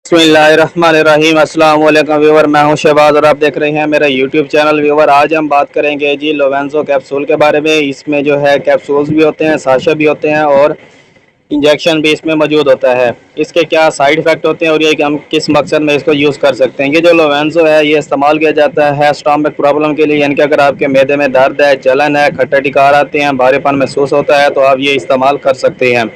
बिस्मिल्लाहिर्रहमानिर्रहीम। अस्सलाम वालेकुम व्यूवर, मैं हूं शहबाज और आप देख रहे हैं मेरा यूट्यूब चैनल। व्यूवर, आज हम बात करेंगे जी लोवेंसो कैप्सूल के बारे में। इसमें जो है कैप्सूल्स भी होते हैं, साशे भी होते हैं और इंजेक्शन भी इसमें मौजूद होता है। इसके क्या साइड इफ़ेक्ट होते हैं और ये कि हम किस मकसद में इसको यूज़ कर सकते हैं। ये जो लोवेंसो है ये इस्तेमाल किया जाता है स्टमक प्रॉब्लम के लिए, यानी कि अगर आपके मैदे में दर्द है, जलन है, खट्टा टिकार आते हैं, भारीपन महसूस होता है तो आप ये इस्तेमाल कर सकते हैं।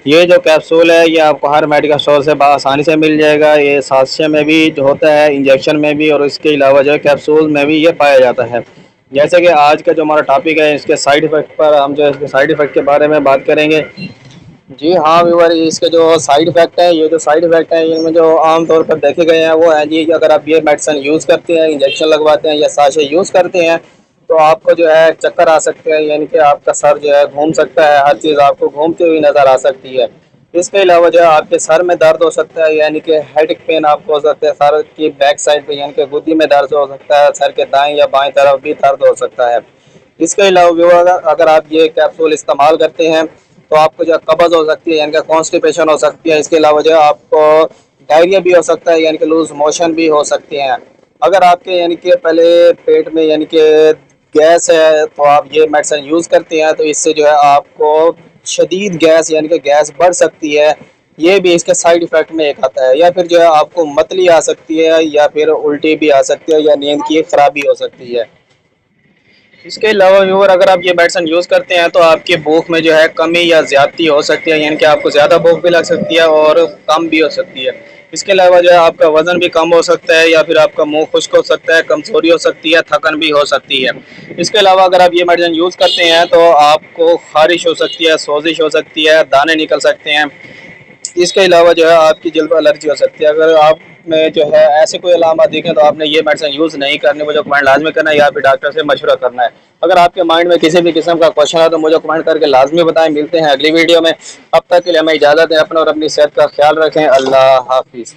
ये जो कैप्सूल है ये आपको हर मेडिकल स्टोर से आसानी से मिल जाएगा। ये साशे में भी जो होता है, इंजेक्शन में भी, और इसके अलावा जो है कैप्सूल में भी ये पाया जाता है। जैसे कि आज का जो हमारा टॉपिक है इसके साइड इफ़ेक्ट पर, हम जो इसके साइड इफ़ेक्ट के बारे में बात करेंगे। जी हाँ व्यूअर, इसके जो साइड इफ़ेक्ट हैं, ये जो साइड इफ़ेक्ट हैं इनमें जो आम तौर पर देखे गए हैं वो हैं जी कि अगर आप ये मेडिसिन यूज़ करते हैं, इंजेक्शन लगवाते हैं या साशे यूज़ करते हैं तो आपको जो है चक्कर आ सकते हैं, यानी कि आपका सर जो है घूम सकता है, हर चीज़ आपको घूमती हुई नज़र आ सकती है। इसके अलावा जो है आपके सर में दर्द हो सकता है, यानी कि हेडेक पेन आपको हो सकता है, सर की बैक साइड पे यानी कि गुद्दी में दर्द हो सकता है, सर के दाएं या बाएं तरफ भी दर्द हो सकता है। इसके अलावा भी अगर आप ये कैप्सूल इस्तेमाल करते हैं तो आपको जो कब्ज़ हो सकती है, यानी कि कॉन्स्टिपेशन हो सकती है। इसके अलावा जो है आपको डायरिया भी हो सकता है, यानी कि लूज मोशन भी हो सकते हैं। अगर आपके यानी कि पहले पेट में यानी कि गैस है तो आप ये मेडिसिन यूज़ करते हैं तो इससे जो है आपको शदीद गैस यानी कि गैस बढ़ सकती है। ये भी इसके साइड इफ़ेक्ट में एक आता है। या फिर जो है आपको मतली आ सकती है, या फिर उल्टी भी आ सकती है, या नींद की खराबी हो सकती है। इसके अलावा व्यूअर, अगर आप ये मेडिसिन यूज़ करते हैं तो आपकी भूख में जो है कमी या ज़्यादती हो सकती है, यानी कि आपको ज़्यादा भूख भी लग सकती है और कम भी हो सकती है। इसके अलावा जो है आपका वज़न भी कम हो सकता है, या फिर आपका मुंह खुश्क हो सकता है, कमज़ोरी हो सकती है, थकन भी हो सकती है। इसके अलावा अगर आप ये मेडिसिन यूज़ करते हैं तो आपको ख़ारिश हो सकती है, सोजिश हो सकती है, दाने निकल सकते हैं। इसके अलावा जो है आपकी जल्द एलर्जी हो सकती है। अगर आप में जो है ऐसे कोई अलामत दिखें तो आपने ये मेडिसिन यूज़ नहीं करनी, मुझे कमेंट लाजमी करना है या फिर डॉक्टर से मशवरा करना है। अगर आपके माइंड में किसी भी किस्म का क्वेश्चन है तो मुझे कमेंट करके लाजमी बताएं। मिलते हैं अगली वीडियो में, अब तक के लिए हमें इजाज़त दें। अपना और अपनी सेहत का ख्याल रखें। अल्लाह हाफिज़।